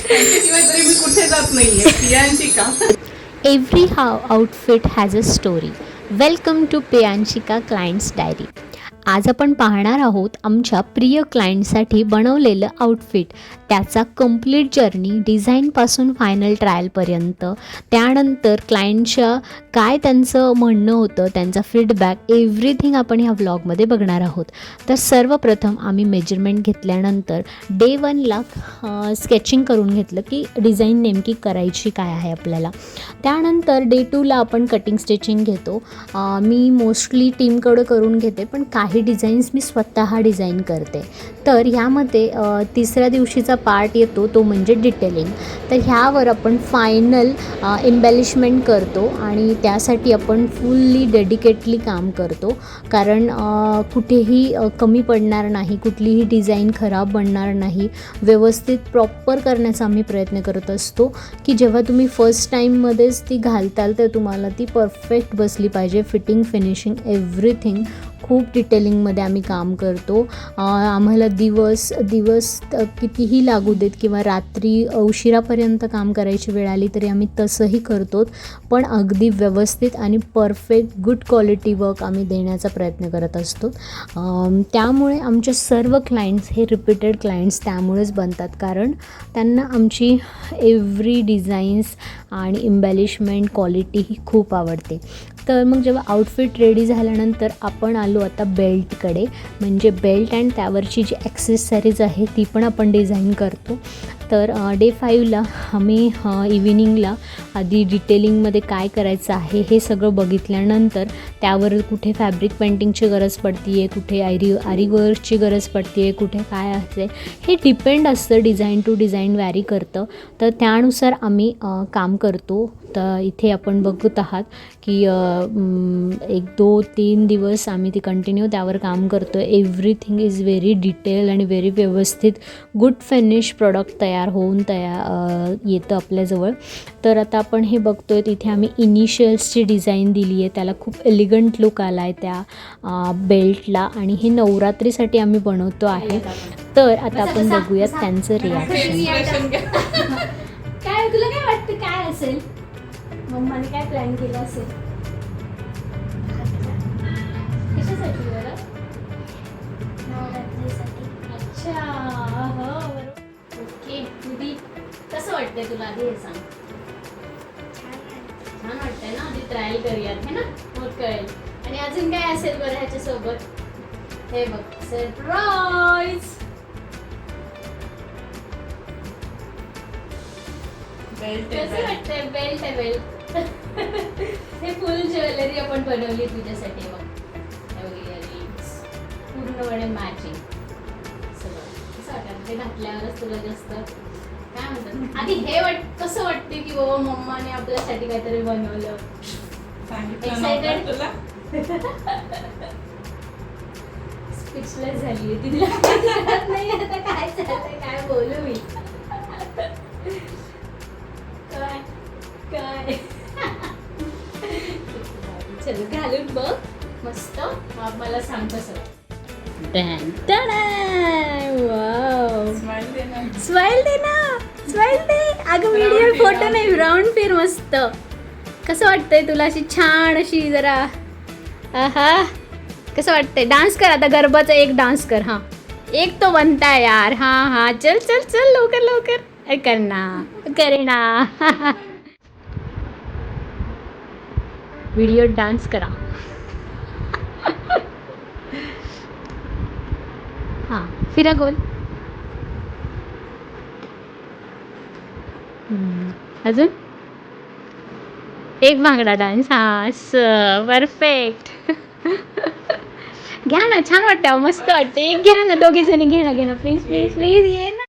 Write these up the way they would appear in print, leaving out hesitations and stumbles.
त्यांच्याशिवाय तरी मी कुठे जात नाहीये. Priyanshika. Every outfit has a story. Welcome to Priyanshika clients diary. आज आपण पाहणार आहोत आमच्या प्रिय क्लायंटसाठी बनवलेलं आउटफिट, त्याचा कंप्लीट जर्नी डिझाईनपासून फायनल ट्रायलपर्यंत, त्यानंतर क्लायंटच्या काय त्यांचं म्हणणं होतं, त्यांचा फीडबॅक, एव्हरीथिंग आपण ह्या व्लॉगमध्ये बघणार आहोत. तर सर्वप्रथम आम्ही मेजरमेंट घेतल्यानंतर डे 1ला स्केचिंग करून घेतलं की डिझाईन नेमकी करायची काय आहे आपल्याला. त्यानंतर डे 2ला आपण कटिंग स्टिचिंग घेतो. मी मोस्टली टीमकडं करून घेते, पण काही डिझाईन्स मी स्वतः डिझाईन करते. तर ह्यामध्ये तिसऱ्या दिवशीचा पार्ट येतो तो म्हणजे डिटेलिंग. तर ह्यावर आपण फायनल एम्बॅलिशमेंट करतो आणि त्यासाठी आपण फुल्ली डेडिकेटली काम करतो. कारण कुठेही कमी पडणार नाही, कुठलीही डिझाईन खराब बनणार नाही, व्यवस्थित प्रॉपर करण्याचा आम्ही प्रयत्न करत असतो की जेव्हा तुम्ही फर्स्ट टाईममध्येच ती घालताल तर तुम्हाला ती परफेक्ट बसली पाहिजे. फिटिंग, फिनिशिंग, एव्हरीथिंग खूप डिटेलिंगमध्ये आम्ही काम करतो. आम्हाला दिवस कितीही लागू देत किंवा रात्री उशिरापर्यंत काम करायची वेळ आली तरी आम्ही तसंही करतो, पण अगदी व्यवस्थित आणि परफेक्ट गुड क्वालिटी वर्क आम्ही देण्याचा प्रयत्न करत असतो. त्यामुळे आमचे सर्व क्लायंट्स हे रिपीटेड क्लायंट्स त्यामुळेच बनतात, कारण त्यांना आमची एव्हरी डिझाईन्स आणि इम्बॅलिशमेंट क्वालिटी ही खूप आवडते. तर मग जेव्हा आउटफिट रेडी झाल्यानंतर आपण आलो आता बेल्टकडे. म्हणजे बेल्ट अँड त्यावरची जी ॲक्सेसरीज आहे ती पण आपण डिझाईन करतो. तर डे 5ला आम्ही इव्हिनिंगला आधी डिटेलिंगमध्ये काय करायचं आहे हे सगळं बघितल्यानंतर त्यावर कुठे फॅब्रिक पेंटिंगची गरज पडते आहे, कुठे आरीवर्कची गरज पडते आहे, कुठे काय असेल हे डिपेंड असतं, डिझाईन टू डिझाईन वॅरी करतं. तर त्यानुसार आम्ही काम करतो. तर इथे आपण बघत आहात की 1-2-3 दिवस आम्ही ती कंटिन्यू त्यावर काम करतो. एव्हरीथिंग इज व्हेरी डिटेल आणि व्हेरी व्यवस्थित गुड फिनिश प्रॉडक्ट तयार होऊन येतं आपल्याजवळ. तर आता आपण हे बघतो आहे, तिथे आम्ही इनिशियल्सची डिझाईन दिली आहे, त्याला खूप एलिगंट लुक आला आहे त्या बेल्टला, आणि हे नवरात्रीसाठी आम्ही बनवतो आहे. तर आता आपण बघूयात त्यांचं रिॲक्शन. काय तुला काय वाटतं काय असेल? मम्माने काय प्लॅन केलं असेल? कशासाठी बरं? नवरात्रीसाठी. अच्छा, हो बरोबर. ओके दीदी, कसं वाटतंय तुला आधी हे सांग. छान वाटतंय ना? आधी ट्रायल करूयात, है ना? मग कळेल. आणि अजून काय असेल बरं ह्याच्यासोबत? हे बघ, सरप्राईज. कसं वाटतंय? बेल्ट आहे, बेल्ट. हे फुल ज्वेलरी आपण बनवली तुझ्यासाठी. बघ, इयरिंग्स पूर्णपणे मॅचिंग सगळं. कसं वाटतं ते घातल्यावरच तुला जास्त काय म्हणतात? आधी हे कसं वाटते की बाबा मम्माने आपल्यासाठी काहीतरी बनवलं? एक्साइटेड? स्पीचलेस झाली आहे ती. नाही आता काय चाललंय, काय बोलू मी. काय काय चल घालून बघ मस्त, मग मला सांग कसं. स्माइल दे ना, स्माइल दे. अगं व्हिडिओ फोटो नाही, राऊंड फिर. मस्त. कसं वाटतंय तुला? अशी छान अशी जरा, आहा कसं वाटतंय? डान्स कर आता, गरबाचा एक डान्स कर. हां, एक तो बनता है यार. हां हां, चल चल चल लवकर लवकर करना, करेना. व्हिडिओ डान्स करा. हां, फिरा गोल. अजून एक भांगडा डान्स. हां, परफेक्ट. घ्या ना, छान वाटतं, मस्त वाटतं. एक घ्या ना, दोघी जणी घे ना प्लीज प्लीज प्लीज, ये ना.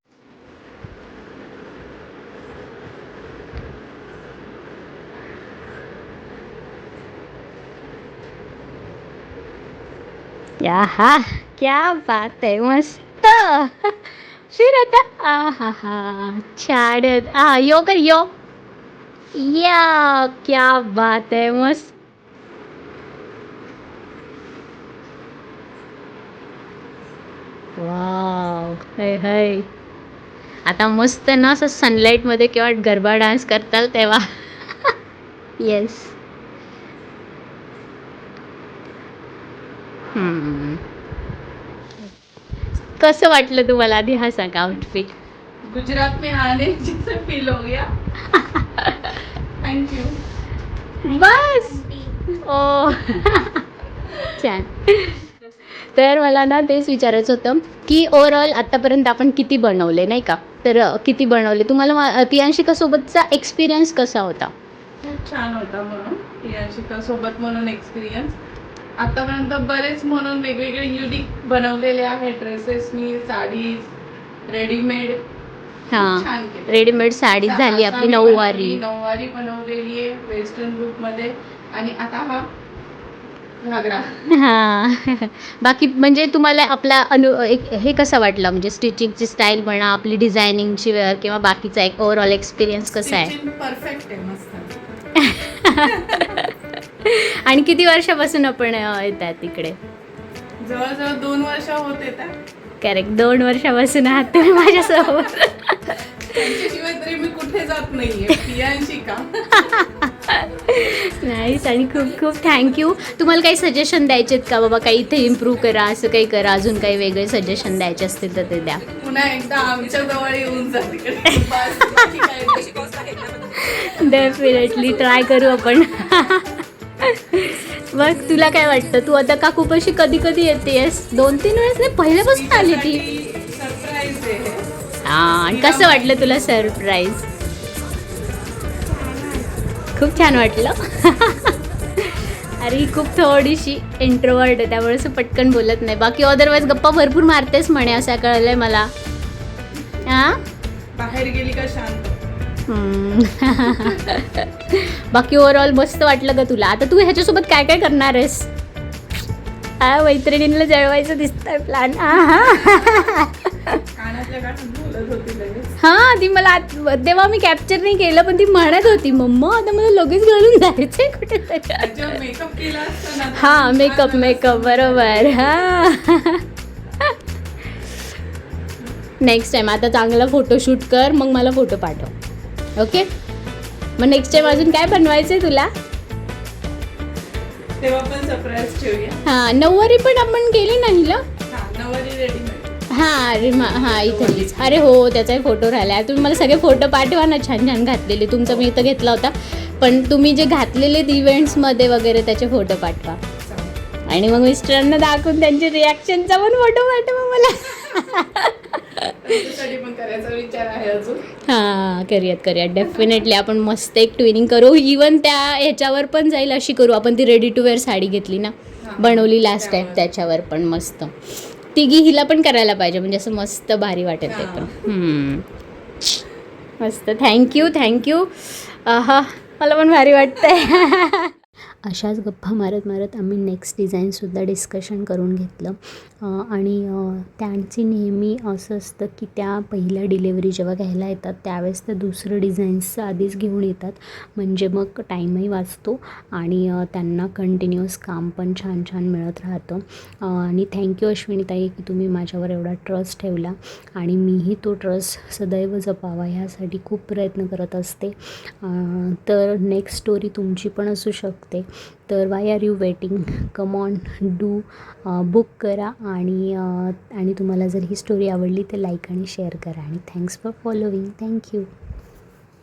हा, क्या बात आहे, मस्त. फिर आता. हा हा, छान. यो कर यो. या, क्या बात आहे, मस्त. वाव, है. आता मस्त ना असं सनलाईटमध्ये किंवा गरबा डान्स करताल तेव्हा. येस. कसं वाटलं तुम्हाला आधी हा सांगा आउटफिट? गुजरात में आने जैसे फील हो गया. Thank you. बस. ओ. छान. तर मला ना तेच विचारायचं होतं की ओव्हरऑल आत्तापर्यंत आपण किती बनवले नाही का, तर किती बनवले तुम्हाला प्रियांशिकासोबतचा एक्सपिरियन्स कसा होता? खूप छान होता म्हणून याशिका सोबत म्हणून एक्सपिरियन्स. आतापर्यंत बरेच म्हणून वेगवेगळे युनिक बनवलेले आहे ड्रेसेस, मी साडीज रेडीमेड हां, छान केले. रेडीमेड साडी झाली आपली नऊवारी. नऊवारी बनवलेली आहे वेस्टर्न लुक मध्ये. आणि आता हा घागरा. हां. बाकी म्हणजे तुम्हाला आपला एक हे कसा वाटला, म्हणजे स्टिचिंगची स्टाईल म्हणा, आपली डिझायनिंगची वेअर किंवा बाकीचा एक ओव्हरऑल एक्सपिरियन्स कसा आहे? परफेक्ट आहे, मस्त. आणि किती वर्षापासून आपण येतात तिकडे? जवळजवळ 2 वर्ष होत येतात. करेक्ट, 2 वर्षापासून आहात तुम्ही माझ्यासोबत. त्यांच्याशिवाय तरी मी कुठे जात नाहीये. प्रियांशिका. नाईस. आणि खूप खूप थँक्यू. तुम्हाला काही सजेशन द्यायचे आहेत का बाबा, काही इथे इम्प्रूव्ह करा, असं काही करा, अजून काही वेगळे सजेशन द्यायचे असतील तर ते द्या. पुन्हा एकदा आमच्या जवळ येऊन जा तिकडे. डेफिनेटली ट्राय करू आपण. मग तुला काय वाटतं, तू आता का खूप अशी कधी कधी येतेस? 2-3 वेळेस नाही, पहिल्यापासून आली ती. सरप्राईज आहे. हां. आणि कसं वाटलं तुला सरप्राईज? खूप छान वाटलं. अरे ही खूप थोडीशी इंट्रोवर्ट आहे, त्यामुळे असं पटकन बोलत नाही. बाकी अदरवाईज गप्पा भरपूर मारतेस म्हणे, असं कळलंय मला. हां. बाहेर गेली का शांत. बाकी ओव्हरऑल मस्त वाटलं का तुला? आता तू ह्याच्यासोबत काय काय करणार आहेस? मैत्रिणींना जळवायचं दिसतंय प्लॅन. कानातल्या कानात बोलत होती लगेच. हां, ती मला तेव्हा मी कॅप्चर नाही केलं, पण ती म्हणत होती, मम्मा आता मला लगेच घालून जायचंय कुठेतरी. त्याच्यावर मेकअप केला असता ना. हां, मेकअप बरोबर. हां. नेक्स्ट टाइम आता चांगला फोटोशूट कर, मग मला फोटो पाठव. ओके. मग नेक्स्ट टाइम अजून काय बनवायचंय तुला? तेव्हा पण सरप्राईज ठेवूया. हां, नऊवारी पण आपण केली ना हिला. हा, नऊवारी रेडीमेड. हां रिमा, हां इथलीच. अरे हो, त्याचाही फोटो राहिला. तुम्ही मला सगळे फोटो पाठवा ना, छान छान घातलेले. तुमचा मी इथं घेतला होता, पण तुम्ही जे घातलेले इव्हेंट्समध्ये वगैरे त्याचे फोटो पाठवा. आणि मग मिस्टरांना दाखवून त्यांचे रिॲक्शनचा पण फोटो पाठवा मला. त्याच्यासाठी पण करायचा विचार आहे अजून. हां, करूयात डेफिनेटली. आपण मस्त एक ट्विनिंग करू. इवन त्या ह्याच्यावर पण जाईल अशी करू आपण. ती रेडी टू वेअर साडी घेतली ना, बनवली लास्ट टाईम, त्याच्यावर पण मस्त. तिघी हिला पण करायला पाहिजे, म्हणजे असं मस्त भारी वाटेल ते पण. मस्त. थँक्यू. आहा, मला पण भारी वाटतंय. अशाच गप्पा मारत आम्ही नेक्स्ट डिझाईनसुद्धा डिस्कशन करून घेतलं. आणि त्यांची नेहमी असं असतं की त्या पहिल्या डिलेवरी जेव्हा घ्यायला येतात त्यावेळेस त्या दुसरं डिझाईन्सचं आधीच घेऊन येतात, म्हणजे मग टाईमही वाचतो आणि त्यांना कंटिन्युअस काम पण छान छान मिळत राहतं. आणि थँक्यू अश्विनीताई की तुम्ही माझ्यावर एवढा ट्रस्ट ठेवला, आणि मीही तो ट्रस्ट सदैव जपावा ह्यासाठी खूप प्रयत्न करत असते. तर नेक्स्ट स्टोरी तुमची पण असू शकते. तर why are you waiting? Come on, do book करा. आणि तुम्हाला जर ही स्टोरी आवडली तर लाईक आणि शेअर करा. आणि थँक्स फॉर फॉलोविंग. थँक्यू.